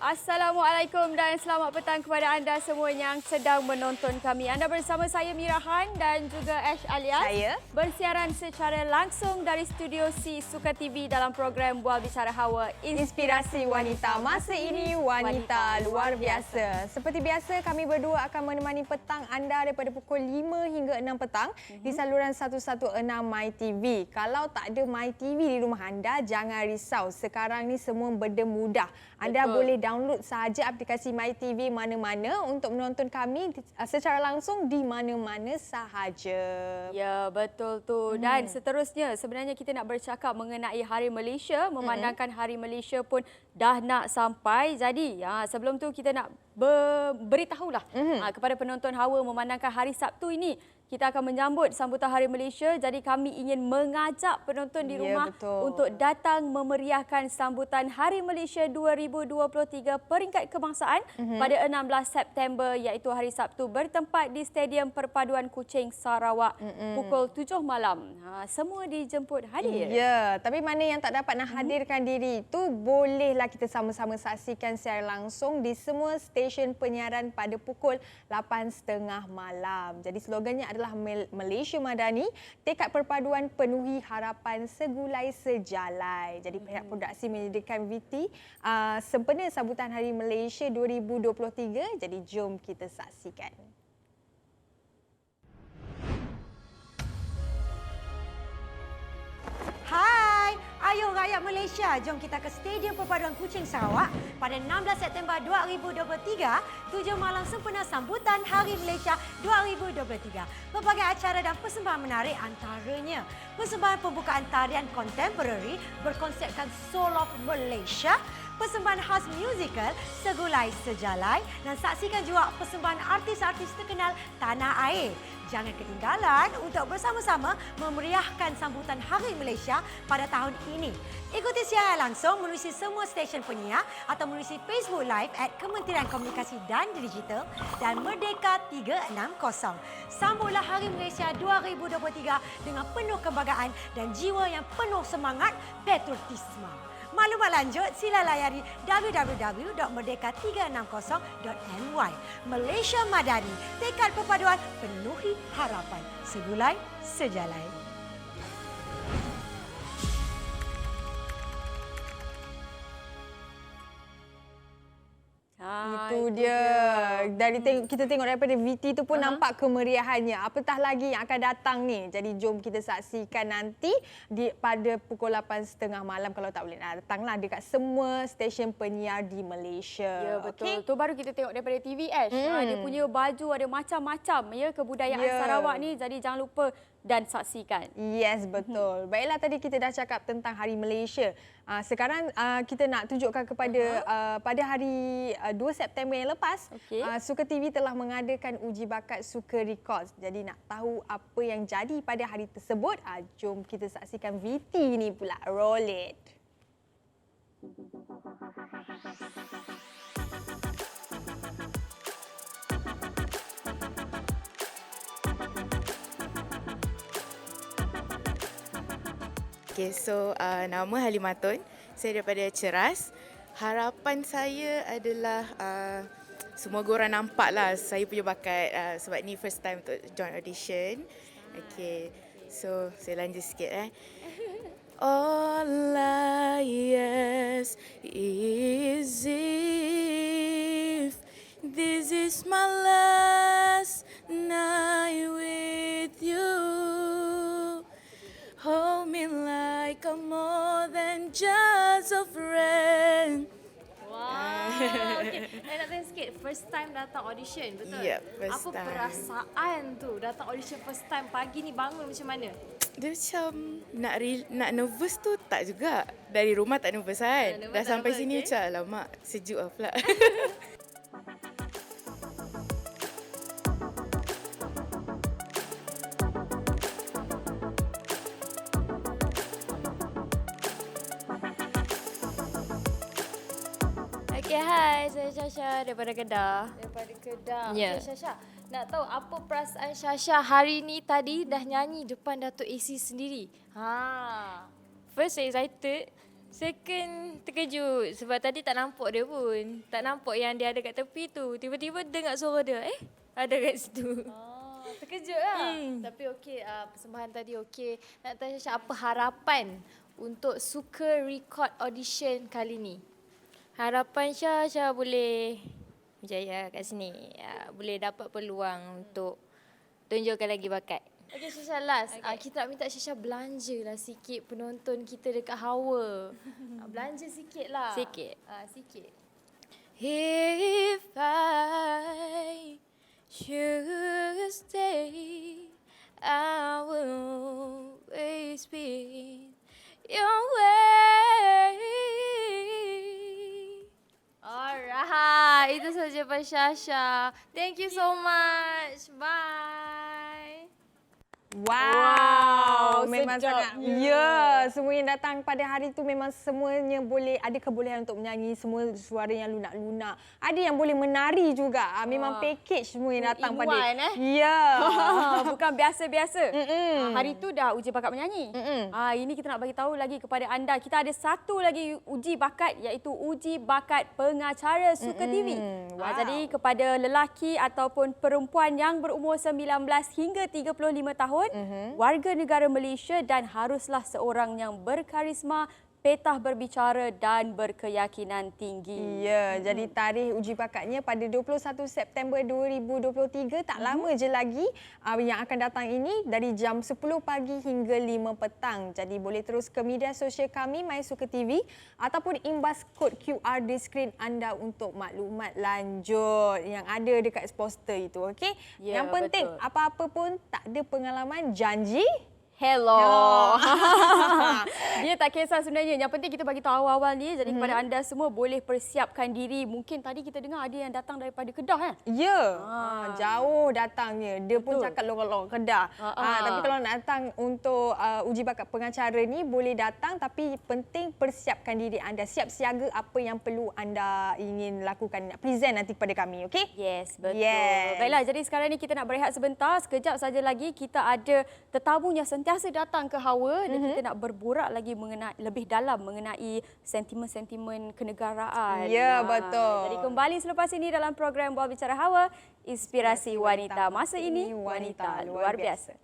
Assalamualaikum dan selamat petang kepada anda semua yang sedang menonton kami. Anda bersama saya Mirahan dan juga Ash Alias. Saya bersiaran secara langsung dari Studio C Suka TV dalam program Bual Bicara Hawa Inspirasi Wanita. Masa ini wanita luar biasa. Seperti biasa kami berdua akan menemani petang anda daripada pukul 5 hingga 6 petang di saluran 116 MyTV. Kalau tak ada MyTV di rumah anda, jangan risau. Sekarang ni semua benda mudah. Anda boleh download sahaja aplikasi MyTV mana-mana untuk menonton kami secara langsung di mana-mana sahaja. Ya, betul tu. Dan seterusnya, sebenarnya kita nak bercakap mengenai Hari Malaysia. Memandangkan Hari Malaysia pun dah nak sampai. Jadi, sebelum tu kita nak beritahulah kepada penonton Hawa memandangkan hari Sabtu ini kita akan menyambut sambutan Hari Malaysia. Jadi kami ingin mengajak penonton di rumah untuk datang memeriahkan sambutan Hari Malaysia 2023 peringkat kebangsaan pada 16 September iaitu hari Sabtu bertempat di Stadium Perpaduan Kuching, Sarawak pukul 7 malam. Semua dijemput hadir. Ya, tapi mana yang tak dapat nak hadirkan diri itu bolehlah kita sama-sama saksikan secara langsung di semua stesen penyiaran pada pukul 8.30 malam. Jadi slogannya adalah Malaysia Madani, tekad perpaduan penuhi harapan segulai sejalai. Jadi pihak produksi menyediakan VT sempena sambutan Hari Malaysia 2023. Jadi jom kita saksikan. Hai, ayo rakyat Malaysia, jom kita ke Stadium Perpaduan Kuching Sarawak pada 16 September 2023, 7 malam sempena sambutan Hari Malaysia 2023. Pelbagai acara dan persembahan menarik antaranya persembahan pembukaan tarian kontemporari berkonsepkan Soul of Malaysia, persembahan khas musikal Segulai Sejalai dan saksikan juga persembahan artis-artis terkenal tanah air. Jangan ketinggalan untuk bersama-sama memeriahkan sambutan Hari Malaysia pada tahun ini. Ikuti siaran langsung melalui semua stesen penyiar atau melalui Facebook Live Kementerian Komunikasi dan Digital dan Merdeka 360. Sambutlah Hari Malaysia 2023 dengan penuh kebanggaan dan jiwa yang penuh semangat patriotisme. Maklumat lanjut sila layari www.merdeka360.my. Malaysia Madani, tekad perpaduan penuhi harapan segulai sejalai. Itu dia. Kita tengok daripada VT tu pun nampak kemeriahannya. Apatah lagi yang akan datang ni. Jadi jom kita saksikan nanti pada pukul 8.30 malam kalau tak boleh datanglah dekat semua stesen penyiar di Malaysia. Ya, betul. Tu baru kita tengok daripada TV Ash. Dia punya baju ada macam-macam ya kebudayaan Sarawak ni. Jadi jangan lupa dan saksikan. Yes, betul. Baiklah, tadi kita dah cakap tentang Hari Malaysia. Sekarang kita nak tunjukkan kepada pada hari 2 September yang lepas, Suka TV telah mengadakan uji bakat Suka Records. Jadi nak tahu apa yang jadi pada hari tersebut, jom kita saksikan VT ni pula. Roll it. Okay, so nama Halimatun. Saya daripada Ceras. Harapan saya adalah semua orang nampak lah saya punya bakat sebab ni first time untuk join audition. Okay, so saya lanjut sikit All I ask is if this is my last night with you. Hold me like I'm more than just a friend. Wow. Okay. Nak tanya sikit, first time datang audition, betul? Yep, first Apa time. perasaan tu datang audition first time pagi ni bangun macam mana? Dia macam nak nervous tu tak juga. Dari rumah tak nervous kan. Nervous Dah tak sampai nervous, sini okay. macam alamak sejuk lah pula. Okay, hai, saya Syasha daripada Kedah. Daripada Kedah. Ya. Okay, Syasha, nak tahu apa perasaan Syasha hari ni tadi dah nyanyi depan Datuk AC sendiri? First saya excited. Second terkejut sebab tadi tak nampak dia pun. Tak nampak yang dia ada kat tepi tu. Tiba-tiba dengar suara dia. Ada kat situ. Oh, terkejut lah. Tapi okey, persembahan tadi okey. Nak tanya Syah, apa harapan untuk Suka Record Audition kali ni? Harapan Syah boleh berjaya kat sini. Boleh dapat peluang untuk tunjukkan lagi bakat. Okey Syah last. Kita nak minta Syah belanjalah sikit penonton kita dekat Hawa. Belanja sikit lah. Sikit. Sikit. If I should stay, I will always be your way. Alright, itu saja Pak Syasha. Thank you so much. Bye. Wow, memang sedap. sangat. Ya, semua yang datang pada hari itu memang semuanya boleh ada kebolehan untuk menyanyi, semua suara yang lunak-lunak. Ada yang boleh menari juga. Memang package semua yang datang pada. Ya. Bukan biasa-biasa. Hari tu dah uji bakat menyanyi. Ini kita nak bagi tahu lagi kepada anda. Kita ada satu lagi uji bakat iaitu uji bakat pengacara Suka TV. Jadi kepada lelaki ataupun perempuan yang berumur 19 hingga 35 tahun, warga negara Malaysia dan haruslah seorang yang berkarisma, petah berbicara dan berkeyakinan tinggi. Ya, jadi tarikh uji bakatnya pada 21 September 2023, tak lama je lagi yang akan datang ini dari jam 10 pagi hingga 5 petang. Jadi boleh terus ke media sosial kami MySuka TV ataupun imbas kod QR di skrin anda untuk maklumat lanjut yang ada dekat poster itu, okey? Ya, Yang penting betul. apa-apa pun tak ada pengalaman, janji Hello. Dia tak kisah sebenarnya. Yang penting kita bagi tahu awal-awal ni. Jadi kepada anda semua boleh persiapkan diri. Mungkin tadi kita dengar ada yang datang daripada Kedah Ya, jauh datangnya. Dia pun Betul. cakap lorong-lorong Kedah. Tapi kalau nak datang untuk uji bakat pengacara ni boleh datang, tapi penting persiapkan diri anda. Siap siaga apa yang perlu anda ingin lakukan. Nak present nanti kepada kami, okey? Yes, betul. Yes. Baiklah, jadi sekarang ni kita nak berehat sebentar. Sekejap saja lagi kita ada tetamu yang sentiasa datang ke Hawa dan kita nak berborak lagi mengenai lebih dalam mengenai sentimen-sentimen kenegaraan. Ya, betul. Jadi kembali selepas ini dalam program Bual Bicara Hawa, Inspirasi Wanita Masa Ini, Wanita Luar Biasa.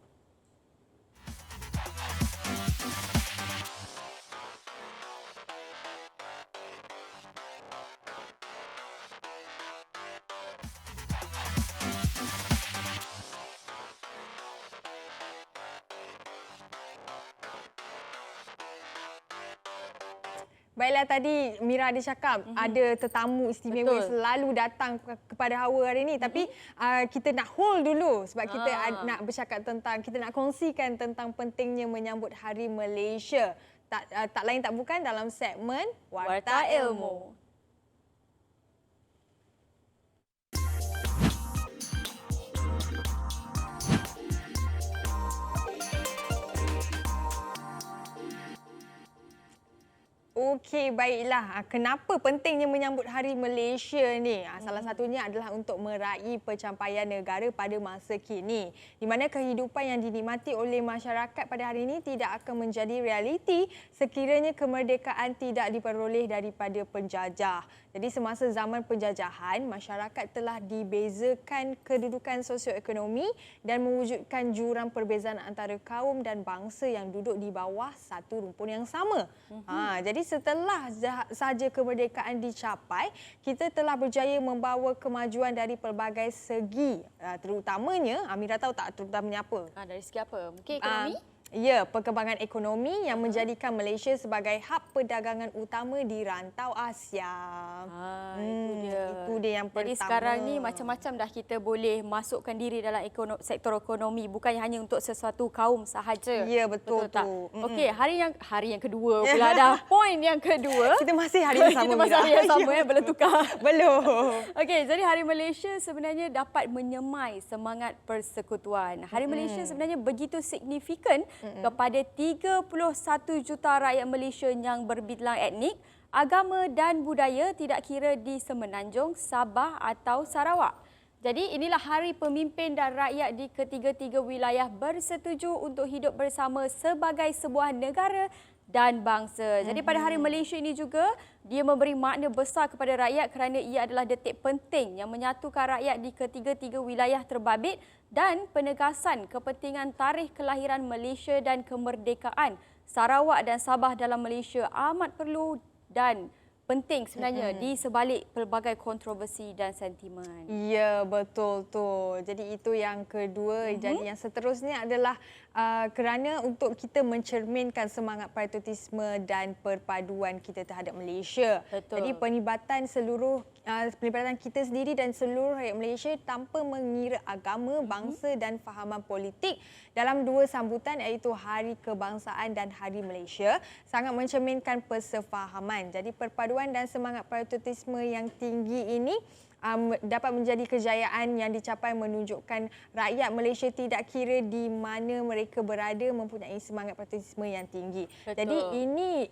Baiklah, tadi Mira ada cakap ada tetamu istimewa yang selalu datang kepada Hawa hari ini. Tapi kita nak hold dulu sebab kita nak bercakap tentang, kita nak kongsikan tentang pentingnya menyambut Hari Malaysia. Tak lain tak bukan dalam segmen Warta Ilmu. Okey, baiklah. Kenapa pentingnya menyambut Hari Malaysia ni? Salah satunya adalah untuk meraih pencapaian negara pada masa kini, di mana kehidupan yang dinikmati oleh masyarakat pada hari ini tidak akan menjadi realiti sekiranya kemerdekaan tidak diperoleh daripada penjajah. Jadi semasa zaman penjajahan, masyarakat telah dibezakan kedudukan sosioekonomi dan mewujudkan jurang perbezaan antara kaum dan bangsa yang duduk di bawah satu rumpun yang sama. Jadi setelah sahaja kemerdekaan dicapai, kita telah berjaya membawa kemajuan dari pelbagai segi. Terutamanya, Amira tahu tak terutamanya apa? Dari segi apa? Mungkin ekonomi? Ya, perkembangan ekonomi yang menjadikan Malaysia sebagai hub perdagangan utama di rantau Asia. Itu dia yang pertama. Jadi sekarang ni macam-macam dah kita boleh masukkan diri dalam sektor ekonomi, bukan hanya untuk sesuatu kaum sahaja. Ya, betul tak? tu. Okey, hari yang kedua pula dah. Poin yang kedua. Kita masih hari yang sama. Kita masih hari yang sama belum tukar. Belum. Okey, jadi Hari Malaysia sebenarnya dapat menyemai semangat persekutuan. Hari Malaysia sebenarnya begitu signifikan kepada 31 juta rakyat Malaysia yang berbilang etnik, agama dan budaya, tidak kira di Semenanjung, Sabah atau Sarawak. Jadi inilah hari pemimpin dan rakyat di ketiga-tiga wilayah bersetuju untuk hidup bersama sebagai sebuah negara dan bangsa. Jadi pada Hari Malaysia ini juga, dia memberi makna besar kepada rakyat kerana ia adalah detik penting yang menyatukan rakyat di ketiga-tiga wilayah terbabit dan penegasan kepentingan tarikh kelahiran Malaysia dan kemerdekaan Sarawak dan Sabah dalam Malaysia amat perlu dan penting sebenarnya di sebalik pelbagai kontroversi dan sentimen. Ya, betul tu. Jadi itu yang kedua. Jadi yang seterusnya adalah kerana untuk kita mencerminkan semangat patriotisme dan perpaduan kita terhadap Malaysia. Betul. Jadi pelibatan kita sendiri dan seluruh rakyat Malaysia tanpa mengira agama, bangsa dan fahaman politik dalam dua sambutan iaitu Hari Kebangsaan dan Hari Malaysia sangat mencerminkan persefahaman. Jadi perpaduan dan semangat patriotisme yang tinggi ini dapat menjadi kejayaan yang dicapai menunjukkan rakyat Malaysia tidak kira di mana mereka berada mempunyai semangat patriotisme yang tinggi. Betul. Jadi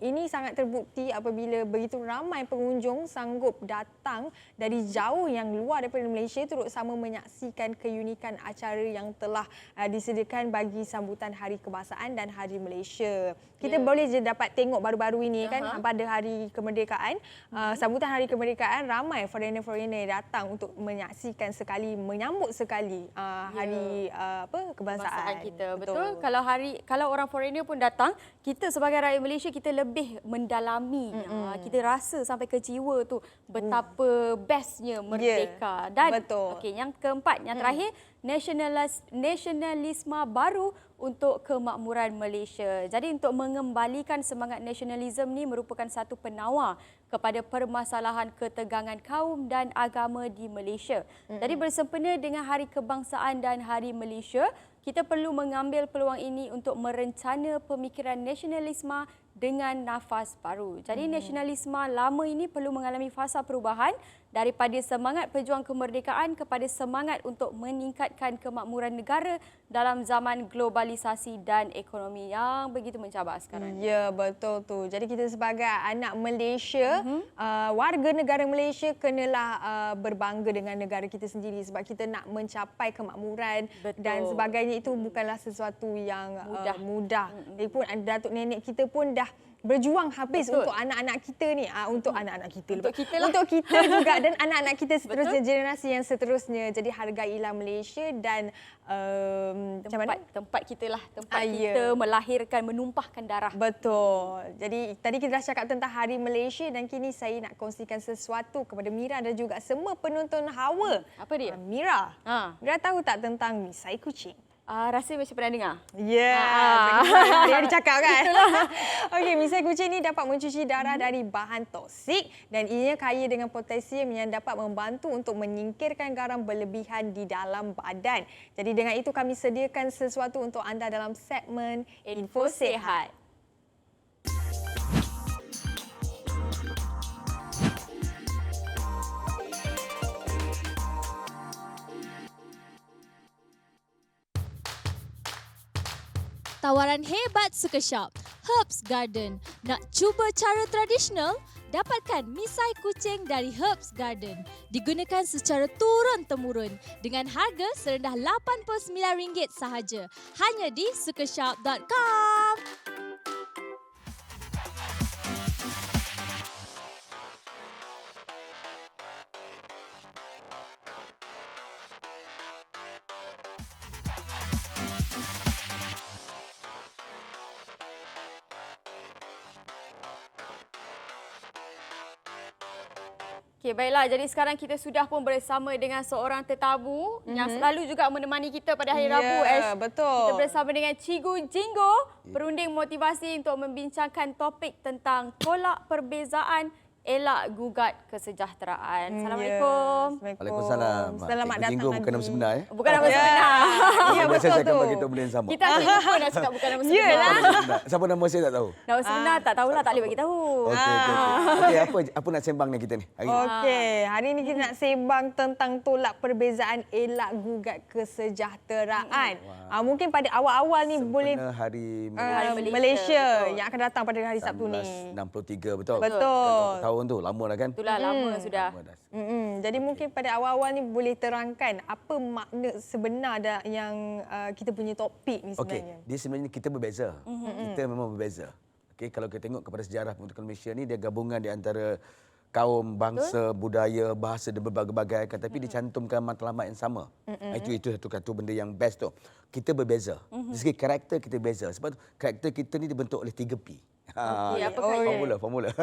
ini sangat terbukti apabila begitu ramai pengunjung sanggup datang dari jauh yang luar daripada Malaysia turut sama menyaksikan keunikan acara yang telah disediakan bagi sambutan Hari Kebangsaan dan Hari Malaysia. Kita boleh je dapat tengok baru-baru ini kan pada Hari Kemerdekaan, sambutan Hari Kemerdekaan ramai foreigner-foreigner datang untuk menyambut sekali hari kebangsaan kita. Betul. Kalau orang foreigner pun datang, kita sebagai rakyat Malaysia kita lebih mendalami. Kita rasa sampai ke jiwa tu betapa bestnya merdeka. Dan okey, yang keempat, yang terakhir, nasionalisme baru untuk kemakmuran Malaysia. Jadi untuk mengembalikan semangat nasionalisme ni merupakan satu penawar kepada permasalahan ketegangan kaum dan agama di Malaysia. Jadi bersempena dengan Hari Kebangsaan dan Hari Malaysia, kita perlu mengambil peluang ini untuk merencana pemikiran nasionalisme dengan nafas baru. Jadi nasionalisme lama ini perlu mengalami fasa perubahan daripada semangat pejuang kemerdekaan kepada semangat untuk meningkatkan kemakmuran negara dalam zaman globalisasi dan ekonomi yang begitu mencabar sekarang. Ya, betul tu. Jadi kita sebagai anak Malaysia, warga negara Malaysia kenalah berbangga dengan negara kita sendiri sebab kita nak mencapai kemakmuran dan sebagainya itu bukanlah sesuatu yang mudah. Lagipun datuk nenek kita pun dah berjuang habis untuk anak-anak kita ni, untuk anak-anak kita. Untuk kita juga dan anak-anak kita seterusnya, generasi yang seterusnya. Jadi hargailah Malaysia dan tempat kita lah, kita melahirkan, menumpahkan darah. Betul. Jadi tadi kita dah cakap tentang Hari Malaysia dan kini saya nak kongsikan sesuatu kepada Mira dan juga semua penonton Hawa. Apa dia? Mira. Mira tahu tak tentang misai kucing? Rasa macam pernah dengar. Dia dicakap kan. Okey, misai kucing ni dapat mencuci darah dari bahan toksik dan ianya kaya dengan potasium yang dapat membantu untuk menyingkirkan garam berlebihan di dalam badan. Jadi dengan itu kami sediakan sesuatu untuk anda dalam segmen Info Sihat. Tawaran hebat Suka Shop, Herbs Garden. Nak cuba cara tradisional? Dapatkan misai kucing dari Herbs Garden. Digunakan secara turun-temurun dengan harga serendah RM89 sahaja. Hanya di sukashop.com. Okey, baiklah. Jadi sekarang kita sudah pun bersama dengan seorang tetamu yang selalu juga menemani kita pada hari Rabu. Betul. Kita bersama dengan Cikgu Jinggo, perunding motivasi untuk membincangkan topik tentang tolak perbezaan, elak gugat kesejahteraan. Assalamualaikum. Waalaikumsalam. Selamat datang Jinggo bukan nama sebenar ya? Bukan nama sebenar. Ya, Biasa betul saya tu. akan bagi tok benda yang sama. Kita akan lupa nak cakap bukan nama sebenar. Yelah. Siapa nama saya tak tahu. Nama sebenar tak tahulah, tak boleh bagi tahu. Okey, apa nak sembang dengan kita ni hari ni? Okey, hari ini kita nak sembang tentang tolak perbezaan, elak gugat kesejahteraan. Mungkin pada awal-awal ni boleh Hari Malaysia yang akan datang pada hari Sabtu ni. 1963 betul. Betul. Tahun tu lama dah kan? Itulah lama sudah. Jadi mungkin pada awal-awal ni boleh terangkan apa makna sebenar yang kita punya topik ni Okey, sebenarnya. dia sebenarnya kita berbeza. Kita memang berbeza. Okey, kalau kita tengok kepada sejarah pembentukan Malaysia ni, dia gabungan di antara kaum, bangsa, budaya, bahasa dan berbagai-bagai kan, tapi dicantumkan matlamat yang sama. Itu satu benda yang best tu. Kita berbeza. Dari segi karakter kita berbeza. Sebab tu karakter kita ni dibentuk oleh 3P. Okey, apakah Formula.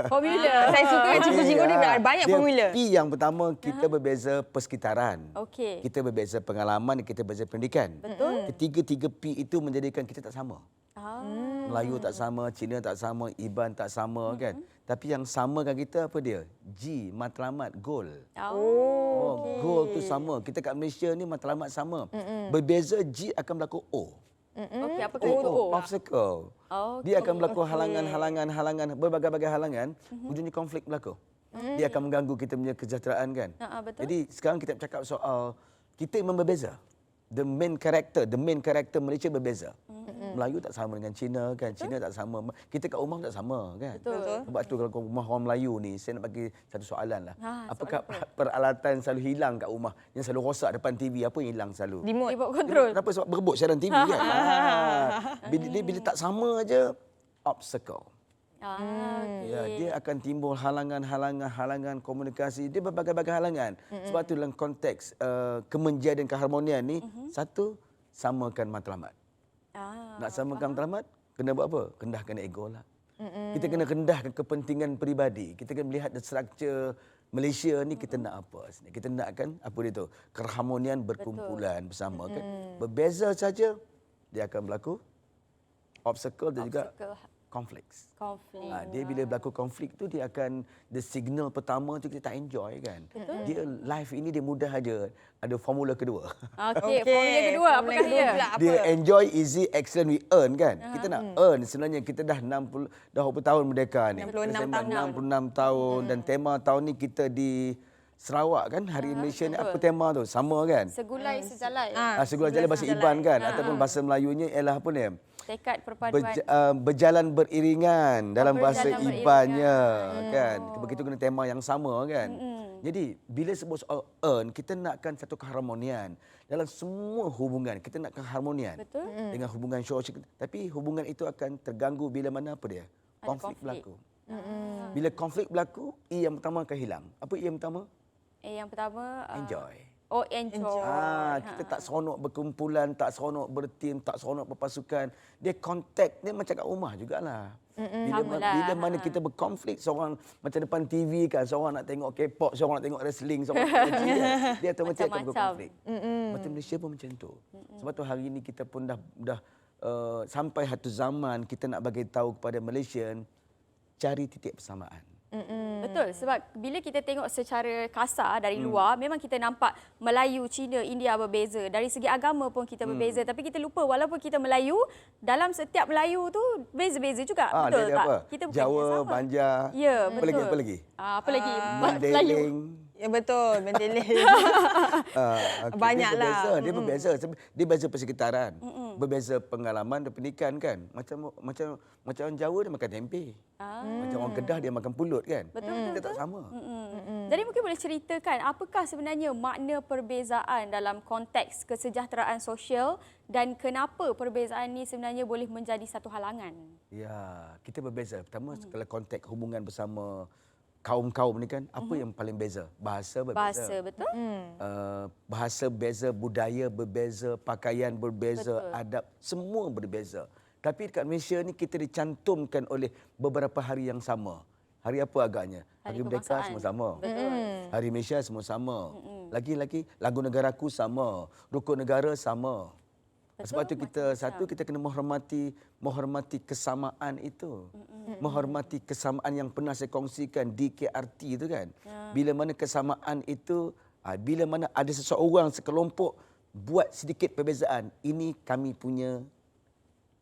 Formula. Saya suka cikgu-cikgu ni banyak Dia formula. P yang pertama, kita berbeza persekitaran. Okey. Kita berbeza pengalaman, kita berbeza pendidikan. Betul. Ketiga-tiga P itu menjadikan kita tak sama. Ah. Melayu tak sama, Cina tak sama, Iban tak sama kan. Tapi yang samakan kita apa dia? G, matlamat, goal. Goal tu sama. Kita kat Malaysia ni matlamat sama. Berbeza G akan berlaku O. Okey, apakah itu? Obstacle. Dia akan berlaku halangan, berbagai-bagai halangan. Ujungnya konflik berlaku. Dia akan mengganggu kita punya kesejahteraan kan. Betul. Jadi sekarang kita bercakap soal kita memang berbeza. The main character Malaysia berbeza. Melayu tak sama dengan Cina kan. Cina tak sama. Kita kat rumah tak sama kan. Betul. Sebab tu kalau rumah orang Melayu ni, saya nak bagi satu soalan lah. Apakah soalan peralatan selalu hilang kat rumah? Yang selalu rosak depan TV, apa yang hilang selalu? Remote. Remote control. Kenapa? Sebab berebut siaran TV kan. Bila tak sama aja, obstacle. Ya, dia akan timbul halangan komunikasi. Dia berbagai-bagai halangan. Sebab tu dalam konteks kemenjadian dan keharmonian ni, satu, samakan matlamat. Nak samakan matlamat, kena buat apa? Rendahkan ego lah. Kita kena rendahkan kepentingan peribadi. Kita kena melihat the structure Malaysia ni kita nak apa? Kita nakkan apa dia tu? Keharmonian berkumpulan bersama kan. Berbeza saja dia akan berlaku obstacle dan juga konflik. Dia bila berlaku konflik tu dia akan the signal pertama tu kita tak enjoy kan. Dia life ini dia mudah aja. Ada formula kedua. Okey, formula kedua apakah dia? Dia enjoy, easy, excellent, we earn kan. Kita nak earn sebenarnya kita dah 60 tahun merdeka ni. 66 tahun dan tema tahun ni kita di Sarawak kan, Hari Malaysia ni apa tema tu? Sama kan? Segulai sejalan. Segulai jalan bahasa Iban kan ataupun bahasa Melayunya ialah apa ni? Tekad perpaduan. Berjalan beriringan dalam bahasa Berjalan Ibannya kan. Begitu kena tema yang sama kan. Jadi bila sebut soal earn, kita nakkan satu keharmonian dalam semua hubungan. Kita nak keharmonian dengan hubungan sosial. Tapi hubungan itu akan terganggu bila mana apa dia? Konflik berlaku. Bila konflik berlaku, E yang pertama akan hilang. Apa E yang pertama? Yang pertama Enjoy. enjoy. Kita tak seronok berkumpulan, tak seronok bertim, tak seronok berpasukan. Dia kontak, dia macam kat rumah jugalah. Bila mana kita berkonflik, seorang macam depan TV kan, seorang nak tengok K-pop, seorang nak tengok wrestling, seorang nak tengok TV, dia otomatik akan berkonflik. Macam Malaysia pun macam tu. Sebab tu hari ini kita pun dah sampai satu zaman kita nak bagi tahu kepada Malaysian, cari titik persamaan. Betul, sebab bila kita tengok secara kasar dari luar, memang kita nampak Melayu, Cina, India berbeza. Dari segi agama pun kita berbeza. Tapi kita lupa walaupun kita Melayu, dalam setiap Melayu tu beza-beza juga. Betul tak? Apa? Kita bukan Jawa, sama. Banjar. Ya, betul. Apa lagi? Apa lagi? Mandeling. Ya betul, mendeling. Banyaklah. Dia berbeza. Dia berbeza persekitaran. Berbeza pengalaman dan pendidikan kan. Macam orang Jawa dia makan tempe. Macam orang Kedah dia makan pulut kan. Betul. Kita tak sama. Jadi mungkin boleh ceritakan apakah sebenarnya makna perbezaan dalam konteks kesejahteraan sosial dan kenapa perbezaan ini sebenarnya boleh menjadi satu halangan? Ya, kita berbeza. Pertama kalau konteks hubungan bersama kaum-kaum ni kan, apa yang paling beza? Bahasa berbeza. Bahasa, betul? Bahasa berbeza, budaya berbeza, pakaian berbeza, adab, semua berbeza. Tapi dekat Malaysia ni kita dicantumkan oleh beberapa hari yang sama. Hari apa agaknya? Hari Merdeka semua sama. Hari Malaysia semua sama. Lagi-lagi lagu negaraku sama. Rukun negara sama. Sebab tu kita kena menghormati kesamaan itu. Menghormati kesamaan yang pernah saya kongsikan di KRT itu kan. Bila mana kesamaan itu, bila mana ada seseorang sekelompok buat sedikit perbezaan, ini kami punya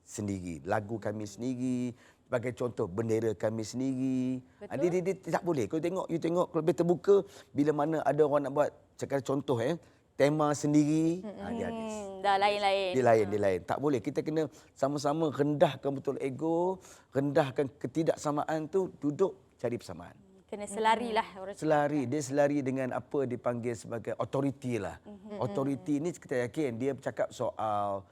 sendiri. Lagu kami sendiri, sebagai contoh bendera kami sendiri. Dia tak boleh. Kalau you tengok kalau lebih terbuka, bila mana ada orang nak buat cakap contoh tema sendiri, dia habis. Dah lain-lain. Dia lain. Tak boleh. Kita kena sama-sama rendahkan betul ego, rendahkan ketidaksamaan tu, duduk cari persamaan. Kena selari lah. Dia selari dengan apa dipanggil sebagai authority lah. Authority ni kita yakin dia bercakap soal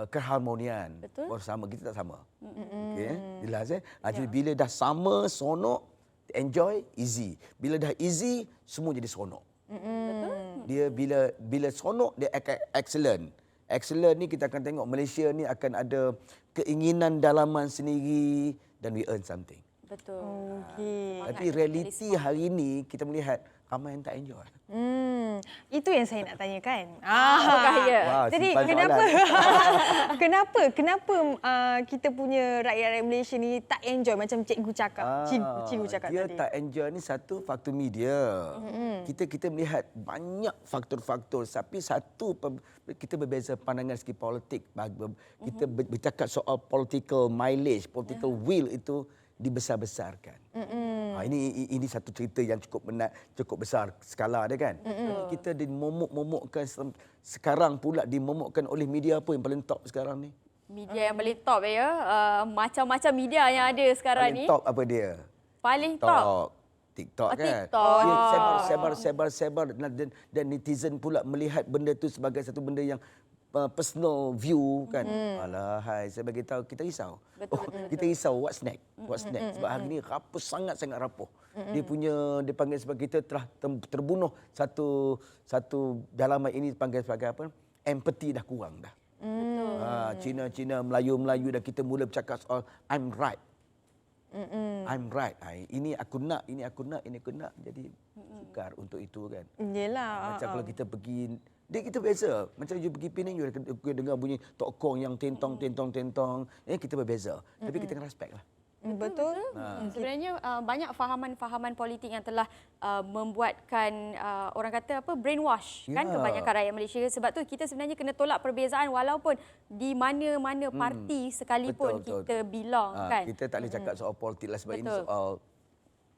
keharmonian Betul. bersama, kita tak sama. Okey, jelas jadi bila dah sama, sonok, enjoy, easy. Bila dah easy, semua jadi sonok. Betul. Dia bila sonok, dia excellent. Excellent ni kita akan tengok Malaysia ni akan ada keinginan dalaman sendiri dan we earn something. Betul. Okey. Tapi realiti hari ini kita melihat ramai yang tak enjoy. Itu yang saya nak tanyakan. Apakah ya? Wah, Jadi simpan kenapa soalan. kenapa kita punya rakyat Malaysia ni tak enjoy macam cikgu cakap, cikgu cakap dia tadi? tak enjoy ni satu faktor media. Kita melihat banyak faktor-faktor, tapi satu kita berbeza pandangan segi politik. Kita bercakap soal political mileage, political will itu dibesar-besarkan. Ini satu cerita yang cukup besar skala dia kan. Kita dimomok-momokkan sekarang pula dimomokkan oleh media apa yang paling top sekarang ni? Media yang paling top ya. Macam-macam media yang ada sekarang Paling ni. top apa dia? Paling top. TikTok kan. TikTok. Dia sebar dan netizen pula melihat benda tu sebagai satu benda yang personal view kan. Alah hai, saya bagi tahu kita risau. Betul. Kita risau what's next. Sebab hari ni rapuh, sangat rapuh. Dia panggil sebagai kita telah terbunuh satu dalaman ini panggil sebagai apa? Empathy dah kurang dah. Cina, Melayu dah kita mula bercakap soal I'm right. I'm right. Ini aku nak. Jadi sukar untuk itu kan. Yelah. Macam kalau kita pergi, kita biasa. Macam you pergi Penang, you dengar bunyi tokong yang tentong. Kita berbeza. Tapi kita kena respect lah. Betul. Sebenarnya banyak fahaman-fahaman politik yang telah membuatkan orang kata apa brainwash kan kebanyakan rakyat Malaysia. Sebab tu kita sebenarnya kena tolak perbezaan walaupun di mana-mana parti sekalipun Betul. kita belong kan. Kita tak boleh cakap soal politik lah sebab ini soal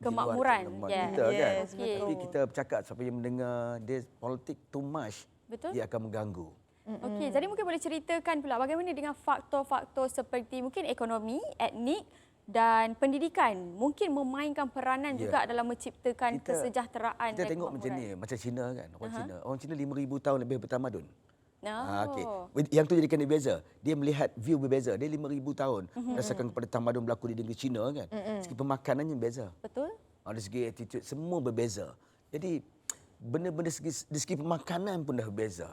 Kemakmuran. kita kan. Yes, betul. Jadi kita bercakap siapa yang mendengar dia politik too much, Betul. dia akan mengganggu. Okey, jadi mungkin boleh ceritakan pula bagaimana dengan faktor-faktor seperti mungkin ekonomi, etnik dan pendidikan mungkin memainkan peranan juga dalam menciptakan kesejahteraan Kita dan tengok macam kemakmuran. ni, macam Cina kan. Orang Cina 5,000 tahun lebih bertamadun. Oh. Okey. Yang tu jadikan dia berbeza. Dia melihat view berbeza. Dia 5,000 tahun berdasarkan kepada tamadun berlaku di negeri Cina kan. Segi pemakanannya berbeza. Betul? Dari segi attitude semua berbeza. Jadi benda-benda dari segi pemakanan pun dah berbeza.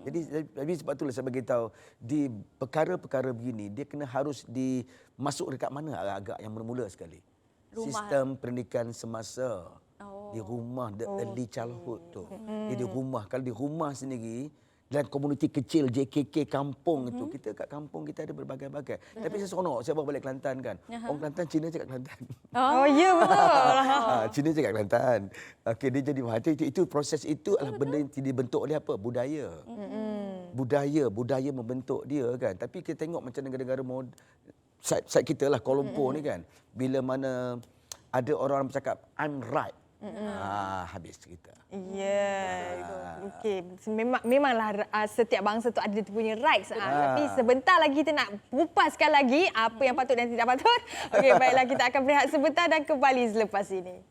Jadi sebab itulah saya bagi tahu di perkara-perkara begini dia kena harus dimasuk dekat mana agak-agak yang mula-mula sekali. Sistem pendidikan semasa. Di rumah, the early childhood tu. Di rumah. Kalau di rumah sendiri dan komuniti kecil JKK kampung itu, kita kat kampung kita ada berbagai-bagai. Tapi saya seronok, saya bawa balik Kelantan kan. Orang Kelantan Cina cakap Kelantan. Oh ya, betul. Cina cakap Kelantan. Okey, dia jadi macam itu proses itu adalah benda yang dibentuk oleh apa? Budaya. Budaya membentuk dia kan. Tapi kita tengok macam negara-negara side kita lah Kuala Lumpur ni kan. Bila mana ada orang bercakap I'm right. Habis cerita. Ya. Okey, memanglah setiap bangsa tu ada dia punya rights. Tapi sebentar lagi kita nak kupaskan lagi apa yang patut dan tidak patut. Okey, baiklah kita akan berehat sebentar dan kembali selepas ini.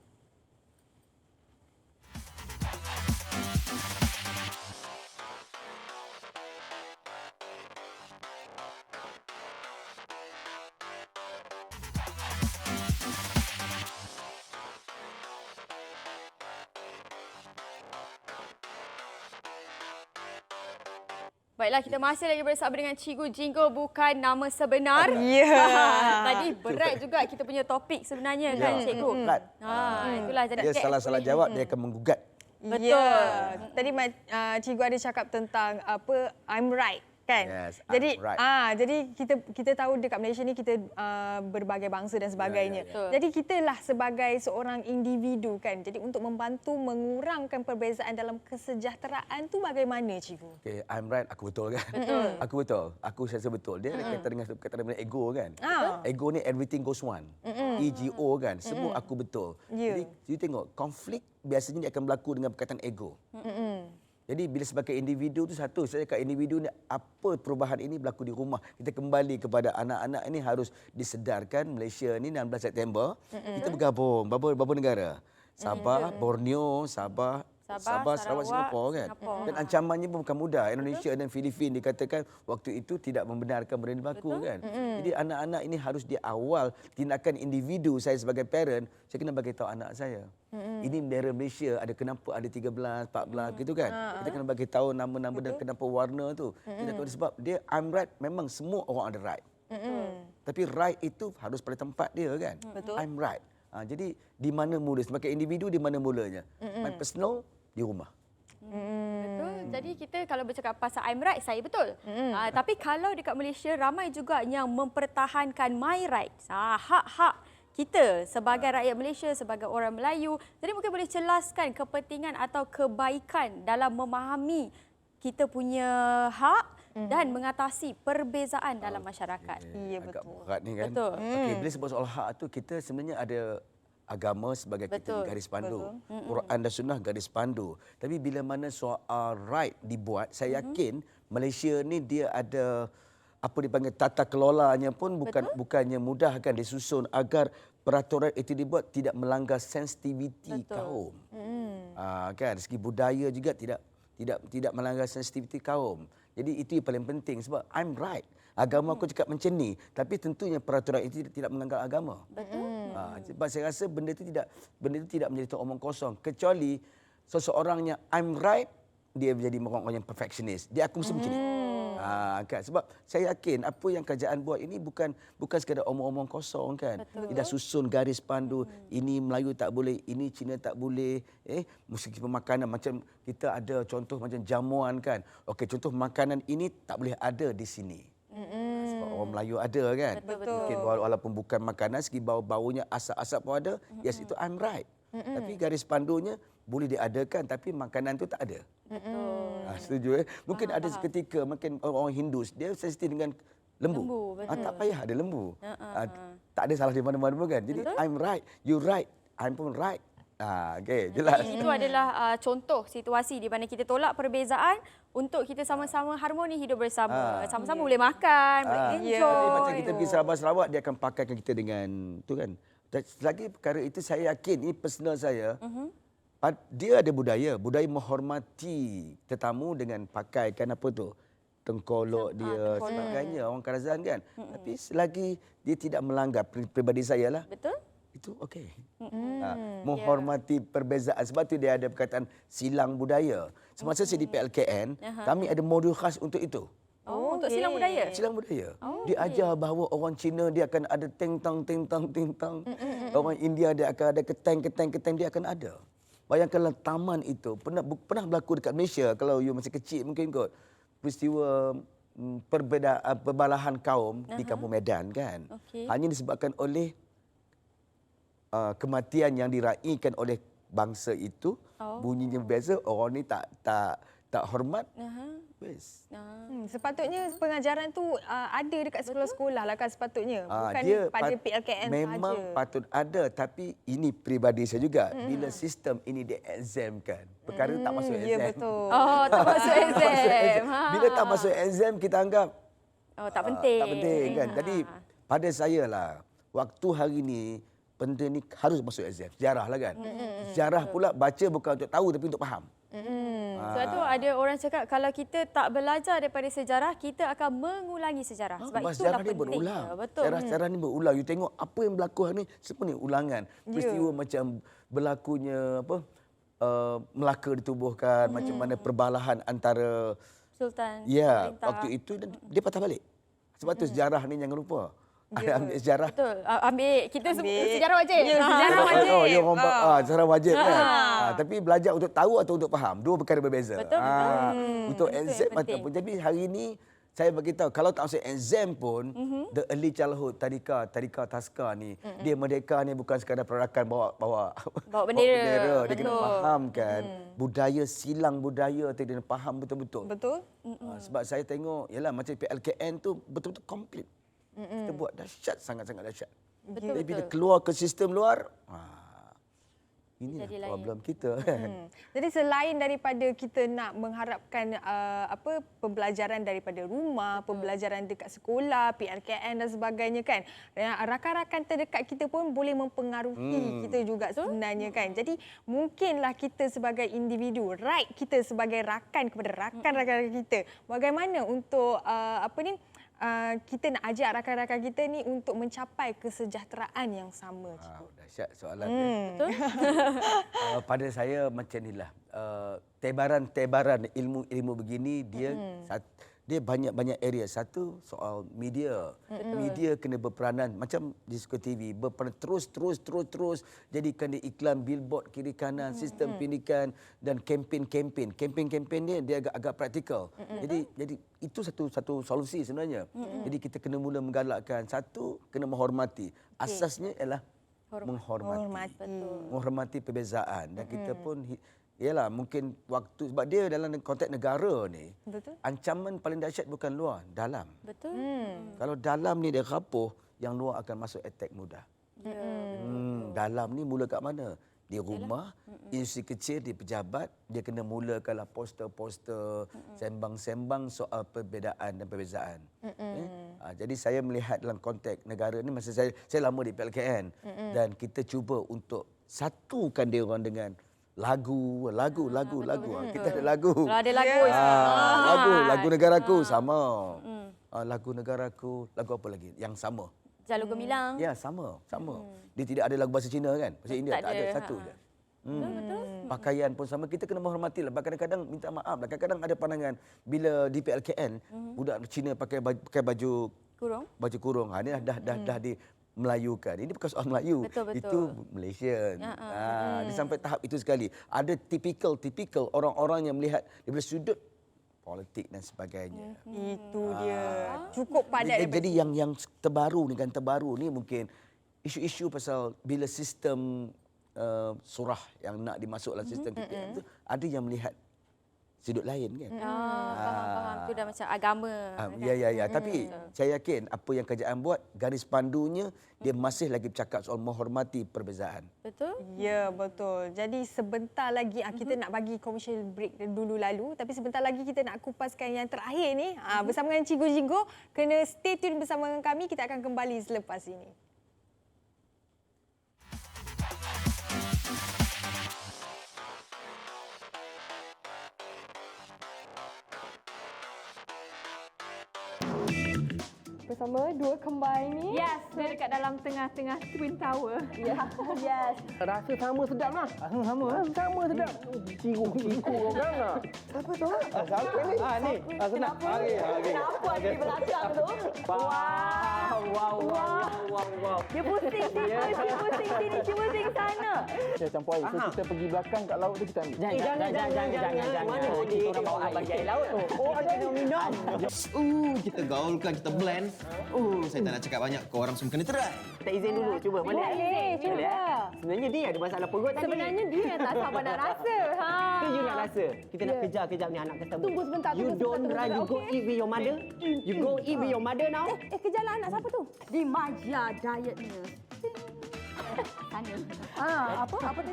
Baiklah, kita masih lagi bersama dengan Cikgu Jinggo bukan nama sebenar. Ya. Tadi berat juga kita punya topik sebenarnya kan Cikgu. Berat. Itulah jadi Dia salah-salah jawab dia akan menggugat. Betul. Ya. Tadi cikgu ada cakap tentang apa I'm right kan. Yes, jadi I'm right. jadi kita tahu dekat Malaysia ni kita berbagai bangsa dan sebagainya. ya. Jadi kitalah sebagai seorang individu kan. Jadi untuk membantu mengurangkan perbezaan dalam kesejahteraan tu bagaimana cikgu? Okay, I'm right, aku betul kan? Aku betul. Aku rasa betul. Dia ada kaitan dengan ego kan? Ego ni everything goes one. EGO kan? Semua aku betul. Ya. Jadi tengok, konflik biasanya dia akan berlaku dengan berkaitan ego. Jadi bila sebagai individu tu satu, saya cakap individu ni apa perubahan ini berlaku di rumah. Kita kembali kepada anak-anak ini harus disedarkan. Malaysia ni 16 September, kita bergabung. Berapa negara? Sabah, Borneo, Sabah, Sabah, Sarawak, Singapura kan. Dan ancamannya pun bukan mudah. Indonesia dan Filipina dikatakan waktu itu tidak membenarkan benda ini berlaku kan. Jadi anak-anak ini harus di awal tindakan individu saya sebagai parent, saya kena bagi tahu anak saya. Ini bendera Malaysia, ada kenapa ada 13, 14 gitu kan. Kita kena bagi tahu nama-nama dan kenapa warna tu. Kita tahu sebab dia I'm right, memang semua orang ada right. Tapi right itu harus pada tempat dia kan. I'm right. Jadi di mana mula sebagai individu, di mana mulanya? My personal di rumah. Betul. Jadi kita kalau bercakap pasal I'm right, saya betul. Tapi kalau dekat Malaysia ramai juga yang mempertahankan my rights. Hak-hak kita sebagai rakyat Malaysia, sebagai orang Melayu. Jadi mungkin boleh jelaskan kepentingan atau kebaikan dalam memahami kita punya hak dan mengatasi perbezaan dalam masyarakat. Ya, Agak betul. berat ni kan. Betul. Okey, bila sebut soal hak tu, kita sebenarnya ada agama sebagai kita garis pandu. Quran dan sunnah garis pandu. Tapi bila mana soal right dibuat, saya yakin Malaysia ni dia ada apa dipanggil tata kelolanya pun bukannya mudah kan disusun agar peraturan itu dibuat tidak melanggar sensitiviti kaum. Kan dari segi budaya juga tidak melanggar sensitiviti kaum. Jadi itu yang paling penting sebab I'm right. Agama aku cakap macam ni, tapi tentunya peraturan itu tidak melanggar agama. Betul. Sebab saya rasa benda itu tidak menjadi omong kosong kecuali seseorang yang I'm right dia menjadi orang yang perfectionist. Dia aku mesti macam ni. Kan? Sebab saya yakin apa yang kerajaan buat ini bukan sekadar omong-omong kosong kan. Dia dah susun garis pandu, ini Melayu tak boleh, ini Cina tak boleh. Mesti makanan macam kita ada contoh macam jamuan kan. Okey, contoh makanan ini tak boleh ada di sini. Sebab orang Melayu ada kan. Mungkin walaupun bukan makanan, segi bau-baunya, asap-asap pun ada. Yes, itu I'm right. Tapi garis pandunya boleh diadakan tapi makanan tu tak ada. Setuju Mungkin ada seketika mungkin orang Hindu dia sensitif dengan lembu. Tak payah ada lembu. Tak ada salah di mana-mana pun kan. Jadi I'm right, you right, I'm pun right. Okey, jelas. Itu adalah contoh situasi di mana kita tolak perbezaan untuk kita sama-sama harmoni hidup bersama. Sama-sama boleh makan, boleh enjoy. Tapi macam kita pergi Sabah Sarawak, dia akan pakaikan kita dengan tu kan. Dan selagi perkara itu saya yakin, ini personal saya, dia ada budaya menghormati tetamu dengan pakaikan apa tu, tengkolok dia, sebagainya, orang Karazan kan. Tapi selagi dia tidak melanggar peribadi saya lah. Betul? Itu okey. Menghormati perbezaan. Sebab tu dia ada perkataan silang budaya. Semasa saya di PLKN, kami ada modul khas untuk itu. Untuk silang budaya? Silang budaya. Dia ajar bahawa orang Cina dia akan ada teng-tang. Orang India dia akan ada keteng, dia akan ada. Bayangkanlah taman itu. Pernah berlaku dekat Malaysia, kalau you masih kecil mungkin kot. Peristiwa perbalahan kaum di Kampung Medan kan. Hanya disebabkan oleh kematian yang diraikan oleh bangsa itu, bunyinya berbeza, orang ni tak hormat. Sepatutnya pengajaran tu ada dekat sekolah-sekolah lah kan sepatutnya. Bukan dia pada PLKN sahaja. memang patut ada, tapi ini peribadi saya juga. Bila sistem ini di-examkan, perkara tak masuk exam. Ya, betul. Tak masuk exam. Bila tak masuk exam, kita anggap tak penting. tak penting kan. Jadi pada saya lah, waktu hari ni benda ni harus masuk exam. Sejarah lah kan. Sejarah pula baca bukan untuk tahu tapi untuk faham. Sebab tu ada orang cakap kalau kita tak belajar daripada sejarah, kita akan mengulangi sejarah. Sebab itulah sejarah ni penting. berulang. Betul. Sejarah ni berulang. You tengok apa yang berlaku hari ni, semua ni ulangan. Peristiwa macam berlakunya Melaka ditubuhkan, macam mana perbalahan antara Sultan. ya, Perintah. waktu itu dan dia patah balik. Sebab tu sejarah ni jangan lupa. Ada ambil sejarah. Betul. Kita sejarah wajib. Ya, sejarah wajib. Oh, ya orang sejarah wajib kan. Tapi belajar untuk tahu atau untuk faham, dua perkara berbeza. Betul. Untuk Itu yang exam penting. ataupun jadi hari ni saya bagi tahu kalau tak masuk exam pun the early childhood tadika taska ni dia merdeka ni bukan sekadar perarakan bawa bendera. dia kena Betul. fahamkan budaya, silang budaya tu dia kena faham betul-betul. Betul. Sebab saya tengok yalah macam PLKN tu betul-betul komplit. Kita buat dahsyat, sangat-sangat dahsyat. Tapi bila keluar ke sistem luar, Inilah Jadi lain. problem kita kan. Jadi selain daripada kita nak mengharapkan pembelajaran daripada rumah, pembelajaran dekat sekolah, PRKN dan sebagainya kan. Rakan-rakan terdekat kita pun boleh mempengaruhi kita juga sebenarnya kan. Jadi mungkinlah kita sebagai individu, right kita sebagai rakan kepada rakan-rakan kita. Bagaimana untuk kita nak ajak rakan-rakan kita ni untuk mencapai kesejahteraan yang sama. Wow, dahsyat soalan ni. Betul? Pada saya macam inilah. Tebaran-tebaran ilmu-ilmu begini dia banyak area. Satu soal media. Media kena berperanan macam di Suka TV, berperanan terus jadikan dia iklan billboard kiri kanan, sistem pendidikan dan kempen-kempen. Kempen-kempen dia agak praktikal. Jadi itu satu solusi sebenarnya. Jadi kita kena mula menggalakkan satu kena menghormati. Asasnya ialah menghormati perbezaan dan kita pun yalah mungkin waktu sebab dia dalam konteks negara ni. Betul. Ancaman paling dahsyat bukan luar, dalam. Betul. Kalau dalam ni dia rapuh, yang luar akan masuk attack mudah. Dalam ni mula kat mana? Di rumah, institusi kecil, di pejabat, dia kena mulakanlah poster-poster, sembang-sembang soal perbezaan dan perbezaan. Jadi saya melihat dalam konteks negara ni, masa saya lama di PLKN dan kita cuba untuk satukan dia orang dengan lagu. Kita ada lagu. Kalau ada lagu. Lagu negaraku sama. Lagu negaraku, lagu apa lagi? Yang sama. Jalur Gemilang. Ya, sama. Dia tidak ada lagu bahasa Cina kan? Bahasa India tak ada, satu je. Betul. Pakaian pun sama, kita kena menghormati lah. Kadang-kadang minta maaf lah. Kadang-kadang ada pandangan bila di PLKN budak Cina pakai baju kurung. Ini dah di Melayukan. Ini bukan soal Melayu. Betul. Itu Malaysian. Dia sampai tahap itu sekali. Ada tipikal orang-orang yang melihat daripada sudut politik dan sebagainya. Itu dia. Cukup padat. Jadi yang terbaru ni mungkin isu-isu pasal bila sistem surah yang nak dimasukkan sistem KPM tu ada yang melihat sudut lain kan. Faham. Itu dah macam agama. Ya. Tapi saya yakin apa yang kerajaan buat, garis pandunya dia masih lagi bercakap soal menghormati perbezaan. Betul? Ya, betul. Jadi sebentar lagi kita nak bagi commercial break dulu lalu. Tapi sebentar lagi kita nak kupaskan yang terakhir ni. Bersama dengan Cikgu Jinggo. Kena stay tune bersama dengan kami. Kita akan kembali selepas ini. Bersama dua kembar ini. Yes, dia dekat dalam tengah-tengah Twin Tower. Yes. Rasa sama sedap lah. Sama sedap. Ciku orang lah. Siapa tu? Siapa ni? Ni. Kenapa? Kenapa di belakang tu? Wow. Dia pusing sini, dia pusing sini, cuba pusing sana. Saya campur air. So kita pergi belakang kat laut tu kita ambil. Jangan. Mana boleh orang bawa air bagi air laut tu. Oh, ada yang minum. Kita gaulkan, kita blend. Saya tak nak cakap banyak. Kau orang semua kena try. Tak izin dulu, cuba. Boleh, cuba. Sebenarnya dia ada masalah perut tadi. Sebenarnya dia yang tak sabar nak rasa. Ke you nak rasa? Kita nak kejar kejap ni anak customer. Tunggu sebentar. You don't run, you go eat with your mother. You go eat with your mother now. Kejarlah anak siapa tu? Di Maja dietnya. Sana. Apa tu?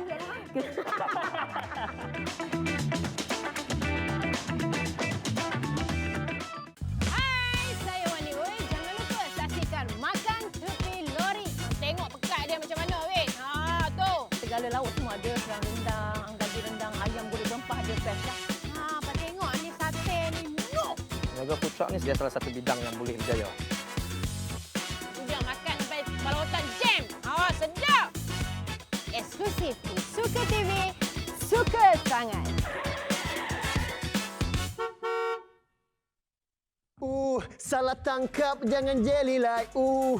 Segala laut semua ada, serang rendang, gaji rendang, ayam goreng rempah ada fresh lah. Pak tengok ni sate ni. Niaga food truck ni dia salah satu bidang yang boleh berjaya. Sudah makan sampai kepala otak jam. Sedap. Eksklusif di Suka TV, suka sangat. Salah tangkap jangan jelly like.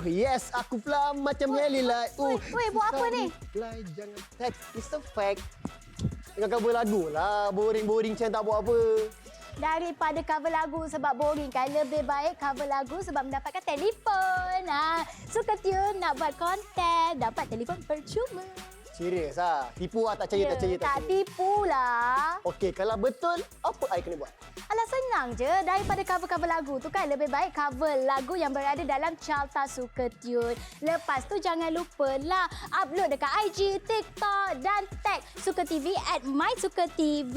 Yes, aku flam macam jelly like. Weh, buat apa ni? Like, jangan text. It's a fact. Dengan cover lagu lah. Boring-boring macam tak buat apa. Daripada cover lagu sebab boring kan, lebih baik cover lagu sebab mendapatkan telefon. Suka tune nak buat konten, dapat telefon percuma. Serius lah. Tipu lah, tak percaya. Tak tipu lah. Okey, kalau betul, apa I kena buat? Alah senang. Senang je daripada cover-cover lagu tu kan. Lebih baik cover lagu yang berada dalam carta Suka Tune. Lepas tu jangan lupalah upload dekat IG, TikTok dan tag Suka TV @mySukaTV.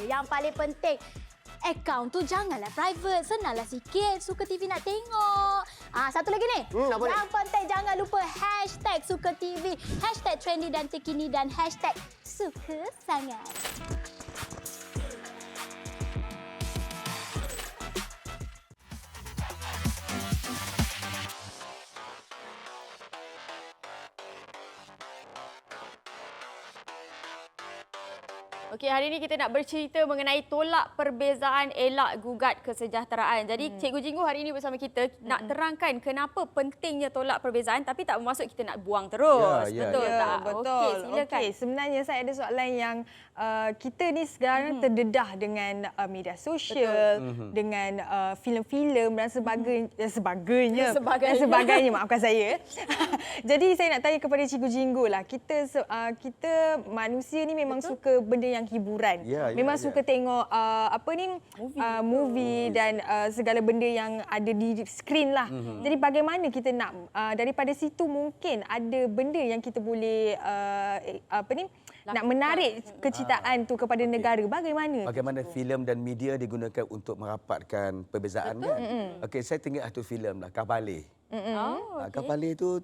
Yang paling penting, akaun tu janganlah private. Senanglah sikit. Suka TV nak tengok. Satu lagi ni. Yang penting jangan lupa hashtag Suka TV, hashtag trendy dan terkini dan hashtag suka sangat. Okey, hari ini kita nak bercerita mengenai tolak perbezaan, elak gugat kesejahteraan. Jadi Cikgu Jinggu hari ini bersama kita nak terangkan kenapa pentingnya tolak perbezaan, tapi tak bermaksud kita nak buang terus. Betul tak? Betul. Okey, silakan. Okey, sebenarnya saya ada soalan yang kita ni sekarang terdedah dengan media sosial, dengan filem-filem dan sebagainya. Maafkan saya. Jadi saya nak tanya kepada Cikgu Jinggu lah. Kita manusia ni memang suka benda yang hiburan. Memang suka tengok movie dan segala benda yang ada di skrin lah. Jadi bagaimana kita nak daripada situ mungkin ada benda yang kita boleh nak menarik kecintaan tu kepada negara. Bagaimana filem dan media digunakan untuk merapatkan perbezaan kan? Okey, saya tengok satu filem lah, Kapale. Kapale tu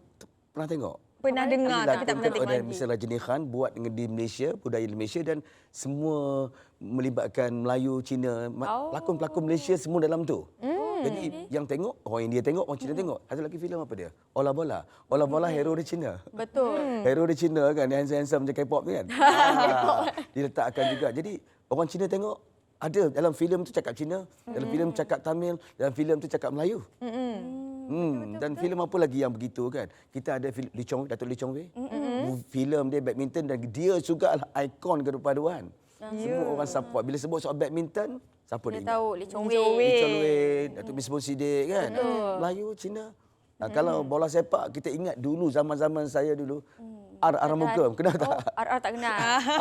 pernah tengok? Pernah dengar tapi tak pernah tengok lagi. Mr. Rajini Khan buat di Malaysia, budaya di Malaysia dan semua melibatkan Melayu, Cina, pelakon-pelakon Malaysia semua dalam tu. Jadi yang tengok, orang India tengok, orang Cina tengok. Satu lagi filem apa dia? Ola Bola. Ola Bola hero dia Cina. Betul. Hero dia Cina kan, handsome macam K-pop kan. Diletakkan juga. Jadi orang Cina tengok, ada dalam filem tu cakap Cina, dalam filem cakap Tamil, dalam filem tu cakap Melayu. Dan filem apa lagi yang begitu kan? Kita ada Datuk Lee Chong Wei. Filem dia badminton dan dia juga lah ikon kepaduan. Semua orang support. Bila sebut soal badminton, siapa dia ingat? Tahu Lee Chong Lee Chong Wei, Datuk Misbah Siddiq kan. Melayu, Cina. Kalau bola sepak kita ingat dulu zaman-zaman saya dulu RR Mugam, kenal tak? RR tak kenal.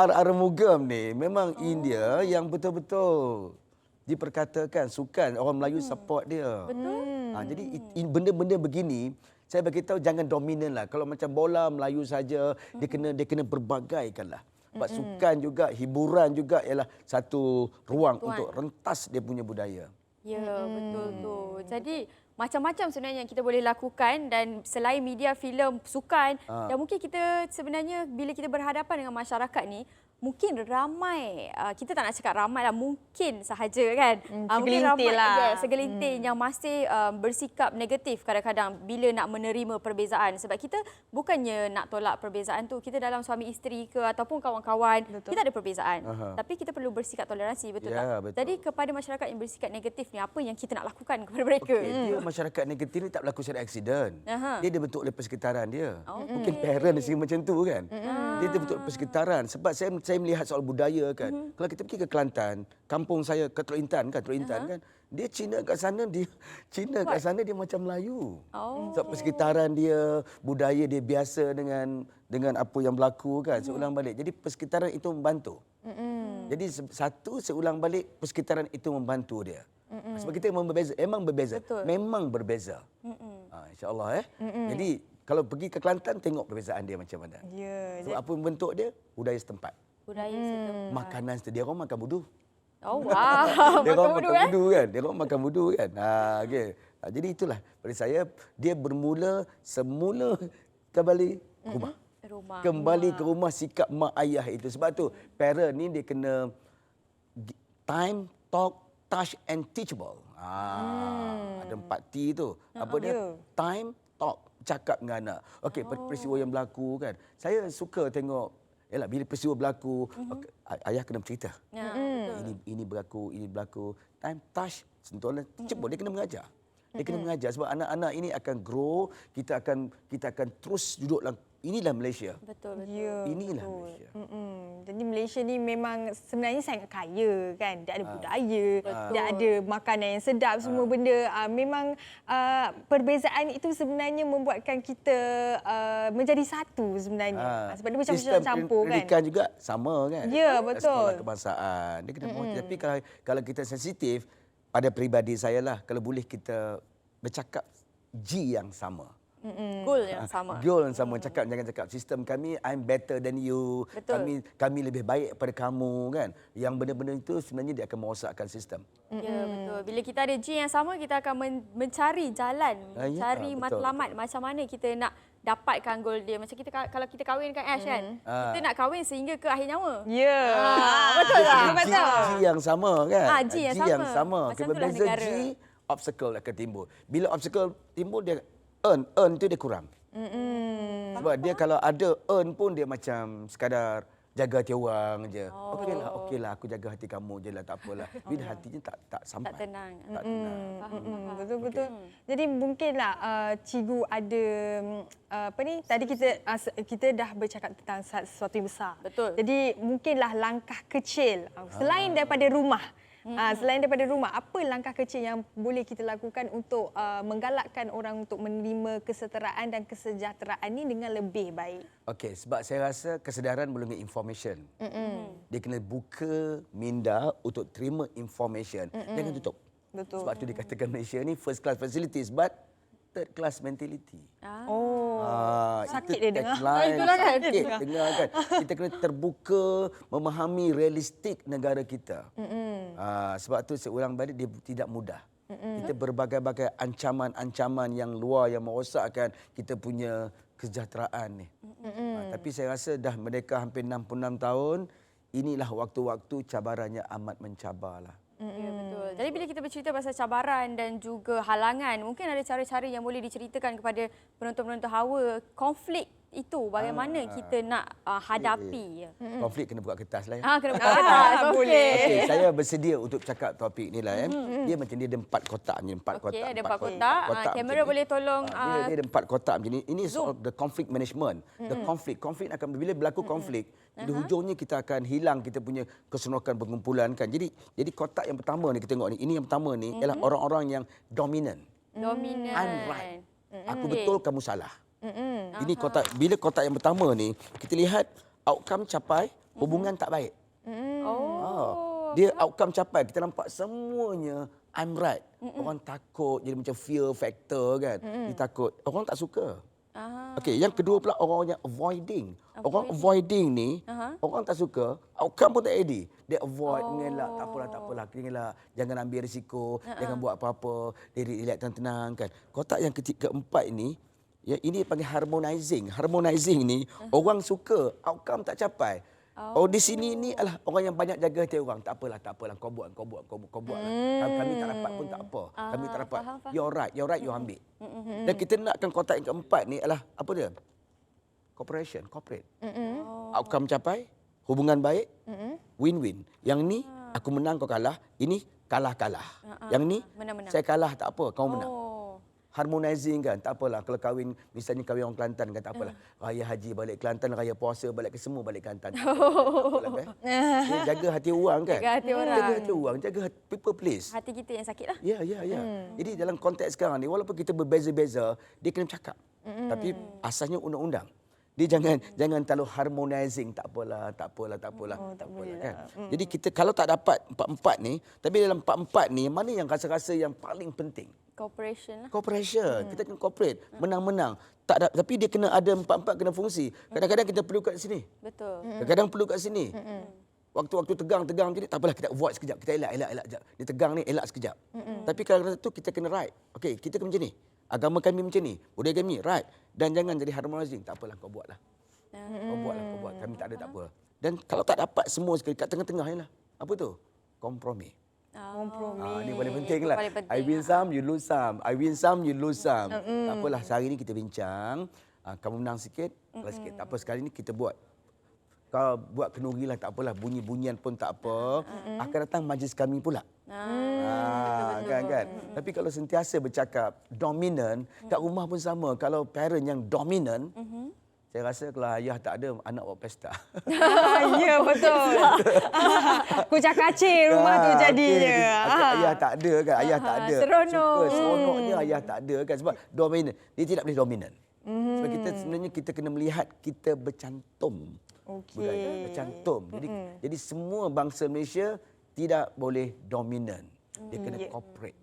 RR Mugam ni memang India yang betul-betul diperkatakan sukan orang Melayu support dia. Betul. Jadi benda-benda begini saya bagi tahu jangan dominan lah. Kalau macam bola Melayu saja dia kena berbagaikan lah. Sebab sukan juga, hiburan juga ialah satu ruang untuk rentas dia punya budaya. Ya, betul tu. Jadi macam-macam sebenarnya yang kita boleh lakukan dan selain media, filem, sukan dan mungkin kita sebenarnya bila kita berhadapan dengan masyarakat ni mungkin ramai, kita tak nak cakap ramai lah, mungkin sahaja kan. Mungkin ramai lah. Segelintir yang masih bersikap negatif kadang-kadang bila nak menerima perbezaan. Sebab kita bukannya nak tolak perbezaan tu, kita dalam suami isteri ke ataupun kawan-kawan, kita ada perbezaan. Tapi kita perlu bersikap toleransi, betul tak? Betul. Jadi kepada masyarakat yang bersikap negatif ni, apa yang kita nak lakukan kepada mereka? Dia masyarakat negatif ni tak berlaku secara aksiden. Dia dibentuk oleh persekitaran dia. Mungkin parent dia macam tu kan. Dia dibentuk oleh persekitaran. Sebab saya melihat soal budaya kan. Kalau kita pergi ke Kelantan, kampung saya ke Teluk Intan kan. Dia Cina kat sana, dia macam Melayu. Sebab persekitaran dia, budaya dia biasa dengan apa yang berlaku kan. Seulang balik. Jadi persekitaran itu membantu. Jadi seulang balik persekitaran itu membantu dia. Sebab kita memang berbeza. Memang berbeza. InsyaAllah Jadi kalau pergi ke Kelantan tengok perbezaan dia macam mana. Sebab apa membentuk dia? Budaya setempat. Makanan dia orang makan budu. Dia orang makan budu kan. Dia orang makan budu kan. Okay. Jadi itulah pada saya dia semula kembali rumah. Kembali ke rumah sikap mak ayah itu. Sebab tu parent ni dia kena time, talk, touch and teachable. Ada 4 T tu. Apa dia? Time, talk, cakap dengan anak. Okey, peristiwa yang berlaku kan. Saya suka tengok bila peristiwa berlaku, ayah kena bercerita. Ini berlaku. Time, touch, sentuhan, teachable. Dia kena mengajar. Dia kena mengajar sebab anak-anak ini akan grow, kita akan terus duduk dalam inilah Malaysia. Betul. Inilah Malaysia. Jadi Malaysia ni memang sebenarnya sangat kaya kan. Dia ada budaya, dia ada makanan yang sedap, semua benda. Memang perbezaan itu sebenarnya membuatkan kita menjadi satu sebenarnya. Sebab dia macam campur kan. Pendidikan juga sama kan. Ya, betul. Sekolah kebangsaan. Dia kena tapi kalau kita sensitif, pada peribadi saya lah, kalau boleh kita bercakap G yang sama. Goal yang sama. Goal yang sama. Jangan cakap sistem kami I'm better than you. Betul. Kami lebih baik daripada kamu kan. Yang benda-benda itu sebenarnya dia akan merosakkan sistem. Ya, betul. Bila kita ada G yang sama, kita akan mencari jalan, mencari betul. matlamat macam mana kita nak dapatkan goal dia. Macam kita kalau kita kahwin kan Ash kan. Kita nak kahwin sehingga ke akhir nyawa. Ya. Betul tak? G yang sama kan. G yang sama. Macam itulah Berbeza negara. G, obstacle akan timbul. Bila obstacle timbul, dia earn tu dia kurang. Sebab dia kalau ada earn pun dia macam sekadar jaga hati orang je. Okeylah aku jaga hati kamu je lah, tak apalah. Bila hatinya tak sampai. Tak tenang. Tak tenang. Betul-betul. Jadi mungkinlah cikgu ada tadi kita dah bercakap tentang sesuatu yang besar. Betul. Jadi mungkinlah langkah kecil selain daripada rumah. Selain daripada rumah, apa langkah kecil yang boleh kita lakukan untuk menggalakkan orang untuk menerima kesetaraan dan kesejahteraan ini dengan lebih baik? Okey, sebab saya rasa kesedaran melalui information. Dia kena buka minda untuk terima information. Jangan tutup. Betul. Sebab tu dikatakan Malaysia ni first class facilities but third class mentality. Sakit dia dengar. Sakit dengar kan. Kita kena terbuka, memahami realistik negara kita. Sebab tu seorang balik dia tidak mudah. Kita berbagai-bagai ancaman-ancaman yang luar yang merosakkan kita punya kesejahteraan ni. Tapi saya rasa dah mereka hampir 66 tahun, inilah waktu-waktu cabarannya amat mencabarlah. Ya, betul. Jadi bila kita bercerita pasal cabaran dan juga halangan, mungkin ada cara-cara yang boleh diceritakan kepada penonton-penonton Hawa, konflik itu bagaimana kita nak hadapi. Konflik kena buka kertas lah ya. Kena buka kertas. Boleh. Okey, saya bersedia untuk cakap topik ni lah ya. Dia macam dia ada 4 kotak ni, 4 kotak. Okey, ada 4 kotak. Kamera boleh tolong dia ada 4 kotak macam ni. Ini soal the conflict management. The conflict akan bila berlaku konflik, di hujungnya kita akan hilang kita punya keseronokan perkumpulan kan. Jadi kotak yang pertama ni kita tengok ni, ini yang pertama ni ialah orang-orang yang dominan. Dominan. I'm right. Aku betul, kamu salah. Ini kotak, bila kotak yang pertama ni kita lihat outcome capai, hubungan tak baik. Dia outcome capai, kita nampak semuanya I'm right. Orang takut, jadi macam fear factor kan. Dia takut, orang tak suka. Okey, yang kedua pula orang yang avoiding. Orang avoiding ni, orang tak suka, outcome pun tak jadi. Dia avoid, mengelak, tak apalah, mengelak, jangan ambil risiko, jangan buat apa-apa, relax tenang-tenang kan. Kotak yang keempat ni, ya, ini panggil harmonizing. Harmonizing ni orang suka, outcome tak capai. Di sini ni adalah orang yang banyak jaga hati orang. Tak apalah, kau buat lah. Kami tak dapat pun tak apa. Kami tak dapat. You're right, you ambil. Dan kita nakkan kotak yang keempat ni adalah apa dia? Corporate. Outcome capai, hubungan baik, win-win. Yang ni aku menang, kau kalah. Ini kalah-kalah. Yang ni menang-menang. saya kalah, tak apa, kau menang. Harmonizing kan, tak apalah kalau kahwin, misalnya kahwin orang Kelantan kan, tak apalah. Raya haji balik Kelantan, raya puasa balik ke semua balik Kelantan. Tak apalah, jaga hati orang kan. Jaga hati orang. Jaga hati orang, jaga people please. Hati kita yang sakit lah. Ya. Jadi dalam konteks sekarang ni, walaupun kita berbeza-beza, dia kena cakap. Tapi asasnya undang-undang. Dia jangan terlalu harmonizing, tak apalah kan. Jadi kita kalau tak dapat empat-empat ni, tapi dalam empat-empat ni mana yang rasa-rasa yang paling penting? Cooperation. Kita kena cooperate, menang-menang. Tapi dia kena ada empat-empat kena fungsi. Kadang-kadang kita perlu kat sini. Betul. Kadang-kadang perlu kat sini. Waktu-waktu tegang jadi tak apalah, kita avoid sekejap, kita elak sekejap. Dia tegang ni elak sekejap. Tapi kalau tu kita kena right. Okey, kita kena macam ni. Agama kami macam ni, budaya kami right. Dan jangan jadi harmonizing. Tak apalah, kau buatlah. Kau buat. Kami tak ada, tak apa. Dan kalau tak dapat semua sekali kat tengah-tengah je lah. Apa tu? Kompromi. Ini paling penting lah. I win some, you lose some. I win some, you lose some. Tak apalah, sehari ni kita bincang. Kamu menang sikit, kalah sikit. Tak apa, sekali ni kita buat. Kau buat kenduri lah, tak apalah. Bunyi-bunyian pun tak apa. Akan datang majlis kami pula. Kan. Tapi kalau sentiasa bercakap dominan, kat rumah pun sama. Kalau parent yang dominan, saya rasa kalau ayah tak ada, anak buat pesta. Ya, betul. Kucak kacir rumah tu jadinya. Ayah tak ada kan, ayah tak ada. Seronoknya ayah tak ada kan. Sebab dominan, dia tidak boleh dominan. Sebab kita sebenarnya kita kena melihat kita bercantum. Bercantum. Jadi semua bangsa Malaysia tidak boleh dominan. Dia kena cooperate.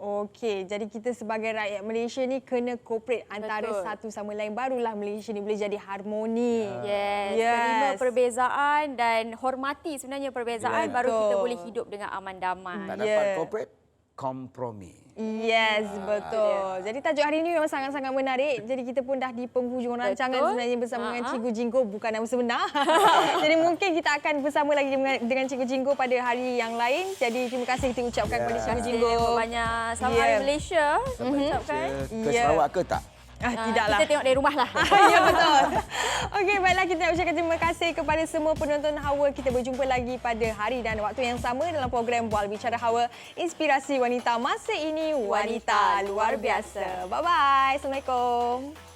Okey, jadi kita sebagai rakyat Malaysia ni kena cooperate antara Betul. satu sama lain, barulah Malaysia ni boleh jadi harmoni. Terima perbezaan dan hormati sebenarnya perbezaan, baru kita boleh hidup dengan aman damai. Tak dapat cooperate, kompromi. Yes, betul. Jadi tajuk hari ini memang sangat-sangat menarik. Jadi kita pun dah di penghujung rancangan sebenarnya bersama dengan Cikgu Jinggo, bukan nama sebenar. Jadi mungkin kita akan bersama lagi dengan Cikgu Jinggo pada hari yang lain. Jadi terima kasih kita ucapkan kepada Cikgu Jinggo. Banyak selamat Hari Malaysia. Ucapkan. Ke Sarawak ke tak? Tidaklah. Kita tengok dari rumah lah. Ya, betul. Okey, baiklah, kita nak ucapkan terima kasih kepada semua penonton Hawa. Kita berjumpa lagi pada hari dan waktu yang sama dalam program Bual Bicara Hawa, inspirasi wanita masa ini, wanita luar biasa. Bye-bye. Assalamualaikum.